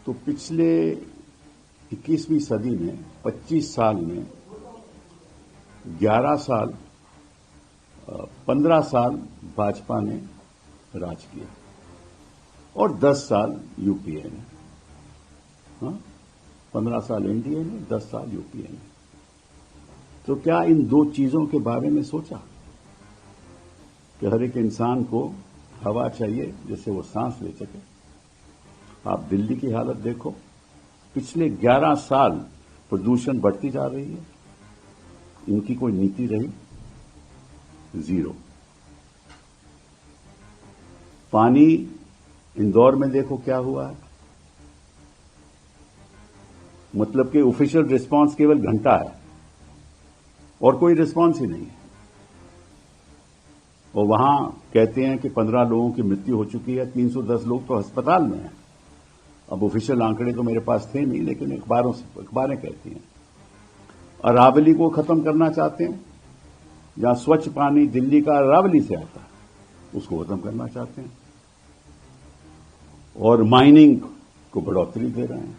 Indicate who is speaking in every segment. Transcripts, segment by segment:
Speaker 1: तो पिछले 21वीं सदी में 25 साल में 11 साल 15 साल भाजपा ने राज किया और 10 साल यूपीए ने। हाँ, 15 साल एनडीए ने, 10 साल यूपीए ने। तो क्या इन दो चीजों के बारे में सोचा कि हर एक इंसान को हवा चाहिए जिससे वो सांस ले सके? आप दिल्ली की हालत देखो, पिछले 11 साल प्रदूषण बढ़ती जा रही है। इनकी कोई नीति रही? जीरो। पानी इंदौर में देखो क्या हुआ है, मतलब कि ऑफिशियल रिस्पांस केवल घंटा है और कोई रिस्पांस ही नहीं है। और वहां कहते हैं कि 15 लोगों की मृत्यु हो चुकी है, 310 लोग तो अस्पताल में हैं। अब ऑफिशियल आंकड़े तो मेरे पास थे नहीं, लेकिन अखबारें कहती हैं। अरावली को खत्म करना चाहते हैं, जहां स्वच्छ पानी दिल्ली का अरावली से आता है, उसको खत्म करना चाहते हैं। और माइनिंग को बढ़ोतरी दे रहे हैं।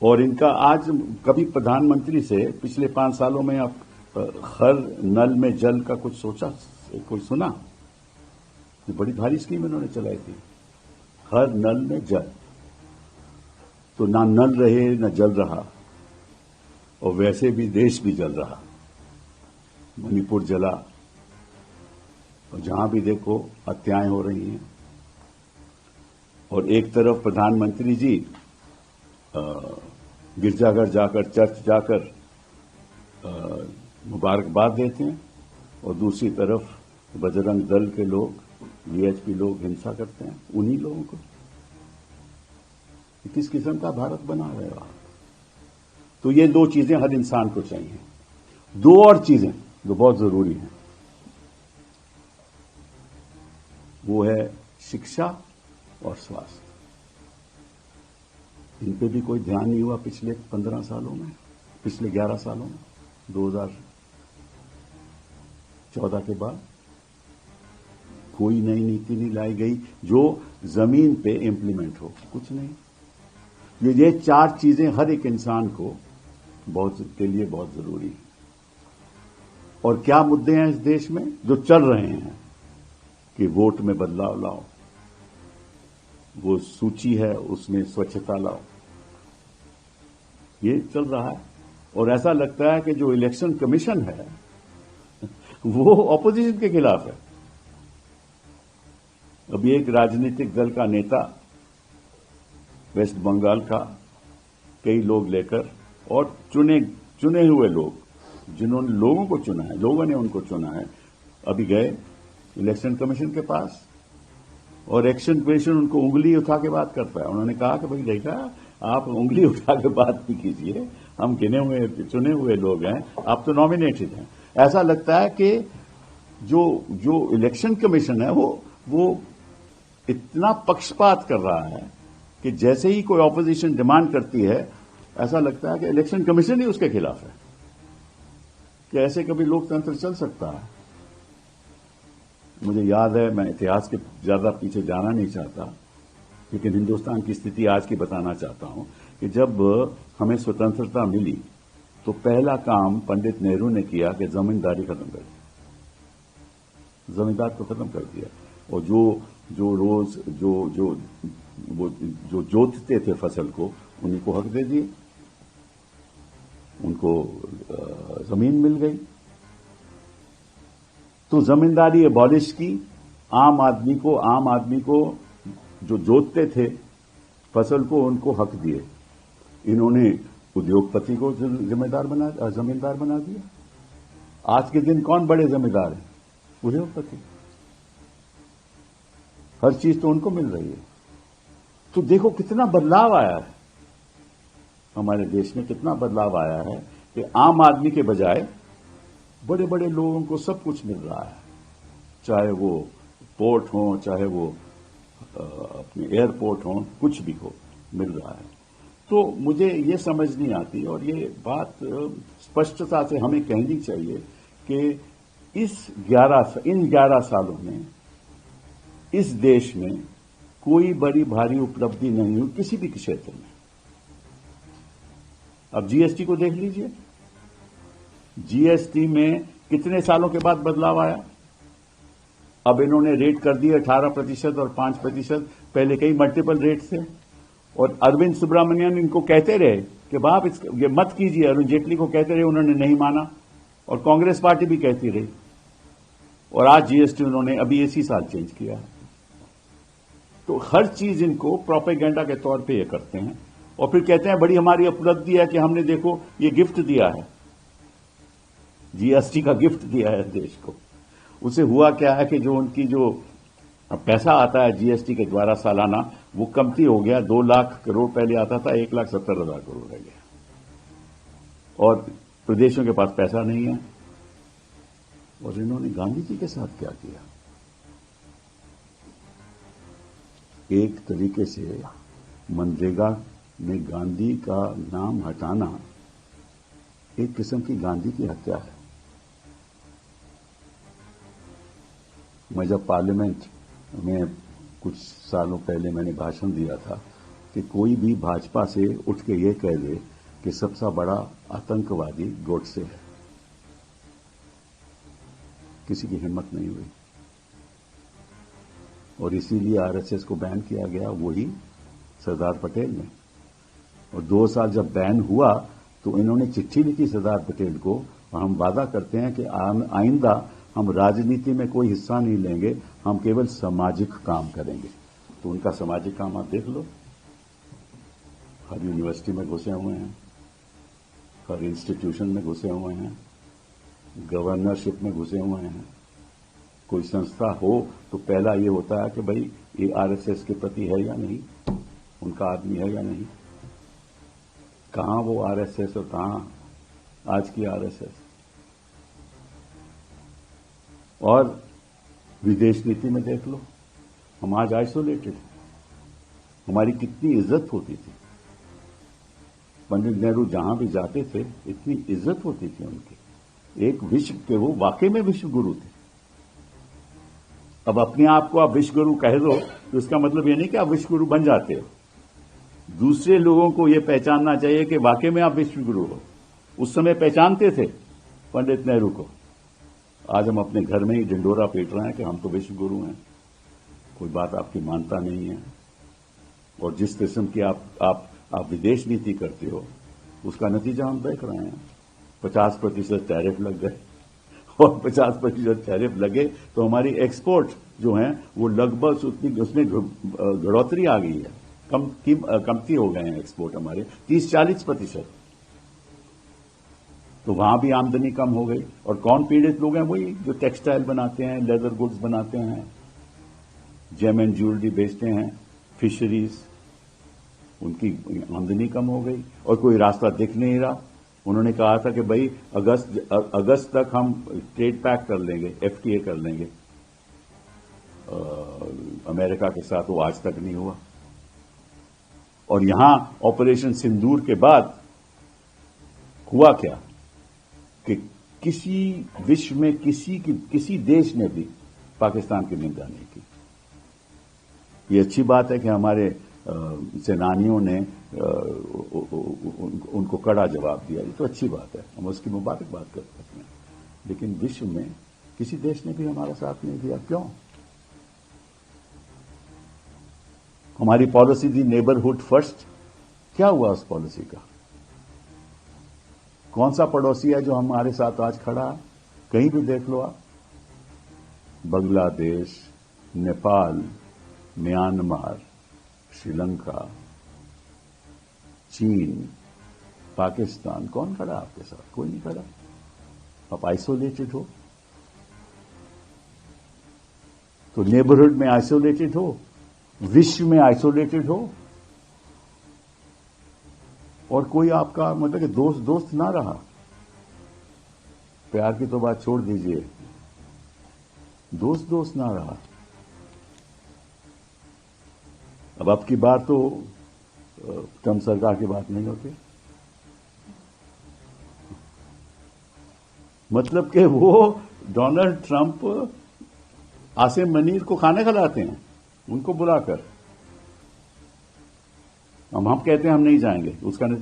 Speaker 1: और इनका आज कभी प्रधानमंत्री से पिछले 5 सालों में आप हर नल में जल का कुछ सोचा, कोई सुना? ये बड़ी भारी स्कीम इन्होंने चलाई थी, हर नल में जल। तो ना नल रहे ना जल रहा, और वैसे भी देश भी जल रहा। मणिपुर जला, और जहां भी देखो हत्याएं हो रही हैं। और एक तरफ प्रधानमंत्री जी गिरजाघर जाकर, चर्च जाकर मुबारकबाद देते हैं, और दूसरी तरफ बजरंग दल के लोग, वीएचपी लोग हिंसा करते हैं उन्हीं लोगों को। किस किस्म का भारत बना रहे हो आप? तो ये दो चीजें हर इंसान को चाहिए। दो और चीजें जो बहुत जरूरी हैं, वो है शिक्षा और स्वास्थ्य। इन पे भी कोई ध्यान नहीं हुआ पिछले 15 सालों में, पिछले 11 सालों में। 2014 के बाद कोई नई नीति नहीं लाई गई जो जमीन पे इंप्लीमेंट हो, कुछ नहीं। ये 4 चीजें हर एक इंसान को के लिए बहुत जरूरी है। और क्या मुद्दे हैं इस देश में जो चल रहे हैं कि वोट में बदलाव लाओ, वो सूची है उसमें स्वच्छता लाओ, ये चल रहा है। और ऐसा लगता है कि जो इलेक्शन कमीशन है वो ऑपोजिशन के खिलाफ है। अभी एक राजनीतिक दल का नेता वेस्ट बंगाल का कई लोग लेकर, और चुने हुए लोग, जिन्होंने लोगों को चुना है, लोगों ने उनको चुना है, अभी गए इलेक्शन कमीशन के पास, और इलेक्शन कमीशन उनको उंगली उठा के बात करता है। उन्होंने कहा कि भाई देखा, आप उंगली उठा के बात नहीं कीजिए, हम चुने हुए लोग हैं, आप तो नॉमिनेटेड हैं। ऐसा लगता है कि जो इलेक्शन कमीशन है वो इतना पक्षपात कर रहा है कि जैसे ही कोई ऑपोजिशन डिमांड करती है, ऐसा लगता है कि इलेक्शन कमीशन ही उसके खिलाफ है। कि ऐसे कभी लोकतंत्र चल सकता है? मुझे याद है, मैं इतिहास के ज्यादा पीछे जाना नहीं चाहता, लेकिन हिंदुस्तान की स्थिति आज की बताना चाहता हूं कि जब हमें स्वतंत्रता मिली तो पहला काम पंडित नेहरू ने किया कि जमींदारी खत्म कर दी, जमींदार को खत्म कर दिया। और जो जोतते थे फसल को, उन्हीं को हक दे दिए, उनको जमीन मिल गई। तो जमींदारी एबॉलिश की, आम आदमी को जो जोतते थे फसल को, उनको हक दिए। इन्होंने उद्योगपति को जमींदार बना दिया। आज के दिन कौन बड़े जमींदार हैं? उद्योगपति। हर चीज तो उनको मिल रही है। तो देखो कितना बदलाव आया है हमारे देश में, कितना बदलाव आया है कि आम आदमी के बजाय बड़े बड़े लोगों को सब कुछ मिल रहा है, चाहे वो पोर्ट हो, चाहे वो अपने एयरपोर्ट हो, कुछ भी हो, मिल रहा है। तो मुझे ये समझ नहीं आती, और ये बात स्पष्टता से हमें कहनी चाहिए कि इन 11 सालों में इस देश में कोई बड़ी भारी उपलब्धि नहीं हुई किसी भी क्षेत्र में। अब जीएसटी को देख लीजिए, जीएसटी में कितने सालों के बाद बदलाव आया। अब इन्होंने रेट कर दिए 18% और 5%, पहले कई मल्टीपल रेट थे। और अरविंद सुब्रमण्यन इनको कहते रहे कि बाप ये मत कीजिए, अरुण जेटली को कहते रहे, उन्होंने नहीं माना, और कांग्रेस पार्टी भी कहती रही। और आज जीएसटी उन्होंने अभी इसी साल चेंज किया। तो हर चीज इनको प्रोपेगेंडा के तौर पे ये करते हैं, और फिर कहते हैं बड़ी हमारी उपलब्धि है कि हमने देखो ये गिफ्ट दिया है, जीएसटी का गिफ्ट दिया है देश को। उसे हुआ क्या है कि जो उनकी जो पैसा आता है जीएसटी के द्वारा सालाना, वो कमती हो गया। 2 लाख करोड़ पहले आता था, 1,70,000 करोड़ रह गया, और प्रदेशों के पास पैसा नहीं है। और इन्होंने गांधी जी के साथ क्या किया, एक तरीके से मनरेगा में गांधी का नाम हटाना एक किस्म की गांधी की हत्या है। मैं जब पार्लियामेंट में कुछ सालों पहले मैंने भाषण दिया था कि कोई भी भाजपा से उठ के ये कह दे कि सबसे बड़ा आतंकवादी गोडसे है, किसी की हिम्मत नहीं हुई, और इसीलिए आरएसएस को बैन किया गया, वही सरदार पटेल ने। और 2 साल जब बैन हुआ तो इन्होंने चिट्ठी लिखी सरदार पटेल को, और हम वादा करते हैं कि आइंदा हम राजनीति में कोई हिस्सा नहीं लेंगे, हम केवल सामाजिक काम करेंगे। तो उनका सामाजिक काम आप देख लो, हर यूनिवर्सिटी में घुसे हुए हैं, हर इंस्टीट्यूशन में घुसे हुए हैं, गवर्नरशिप में घुसे हुए हैं। कोई संस्था हो तो पहला ये होता है कि भाई ये आरएसएस के प्रति है या नहीं, उनका आदमी है या नहीं। कहां वो आरएसएस और कहां आज की आरएसएस। और विदेश नीति में देख लो, हम आज आइसोलेटेड, हमारी कितनी इज्जत होती थी। पंडित नेहरू जहां भी जाते थे इतनी इज्जत होती थी उनकी, एक विश्व के वो वाकई में विश्व गुरु थे। अब अपने आप को आप विश्व गुरु कह दो तो इसका मतलब ये नहीं कि आप विश्व गुरु बन जाते हो। दूसरे लोगों को ये पहचानना चाहिए कि वाकई में आप विश्व गुरु हो। उस समय पहचानते थे पंडित नेहरू को, आज हम अपने घर में ही ढिंडोरा पीट रहे हैं कि हम तो विश्व गुरु हैं, कोई बात आपकी मानता नहीं है। और जिस किस्म की आप विदेश नीति करते हो उसका नतीजा हम देख रहे हैं। 50% टैरिफ लग गए, और 50% टैरिफ लगे तो हमारी एक्सपोर्ट जो है वो लगभग उसमें बढ़ोतरी आ गई है, कमती हो गए हैं एक्सपोर्ट हमारे 30-40%। तो वहां भी आमदनी कम हो गई। और कौन पीड़ित लोग हैं? वही जो टेक्सटाइल बनाते हैं, लेदर गुड्स बनाते हैं, जेम एंड ज्वेलरी बेचते हैं, फिशरीज, उनकी आमदनी कम हो गई और कोई रास्ता दिख नहीं रहा। उन्होंने कहा था कि भाई अगस्त तक हम ट्रेड पैक कर लेंगे, एफटीए कर लेंगे अमेरिका के साथ, वो आज तक नहीं हुआ। और यहां ऑपरेशन सिंदूर के बाद हुआ क्या कि किसी विश्व में किसी देश ने भी पाकिस्तान की निंदा नहीं की। ये अच्छी बात है कि हमारे सेनानियों ने उनको कड़ा जवाब दिया, ये तो अच्छी बात है, हम उसकी मुबारकबाद कर सकते हैं। लेकिन विश्व में किसी देश ने भी हमारा साथ नहीं दिया। क्यों? हमारी पॉलिसी थी नेबरहुड फर्स्ट। क्या हुआ उस पॉलिसी का? कौन सा पड़ोसी है जो हमारे साथ आज खड़ा है? कहीं भी देख लो आप, बांग्लादेश, नेपाल, म्यांमार, श्रीलंका, चीन, पाकिस्तान, कौन खड़ा आपके साथ? कोई नहीं खड़ा। आप आइसोलेटेड हो। तो नेबरहुड में आइसोलेटेड हो, विश्व में आइसोलेटेड हो, और कोई आपका मतलब कि दोस्त ना रहा। प्यार की तो बात छोड़ दीजिए, दोस्त ना रहा। अब की बात तो ट्रंप सरकार की बात नहीं होती। मतलब कि वो डोनाल्ड ट्रंप आसिम मनीर को खाने खिलाते हैं, उनको बुलाकर। हम कहते हैं हम नहीं जाएंगे, उसका नतीजा